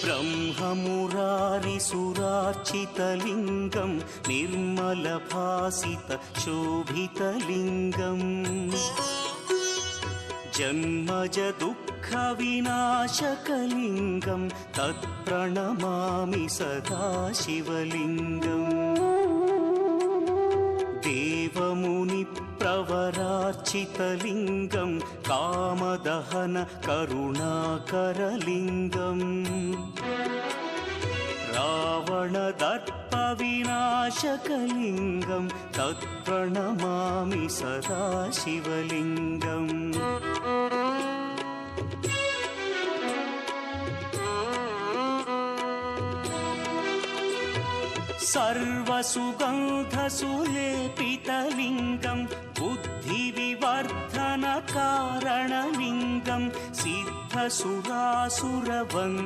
ब्रह्ममुरारिसुरार्चितलिङ्गं निर्मलभासितशोभितलिङ्गम् जन्मज दुःखविनाशकलिङ्गं तत्प्रणमामि सदा शिवलिङ्गम् देवमुनिप्रवरार्चितलिङ्गं कामदहन करुणाकरलिङ्गम् रावणदर्पविनाशकलिङ्गं तत्प्रणमामि सदा शिवलिङ्गम् सर्वसुगन्धसुलेपितलिङ्गं बुद्धिविवर्धनकारणलिङ्गं सिद्धसुरासुरवन्द्यलिङ्गम्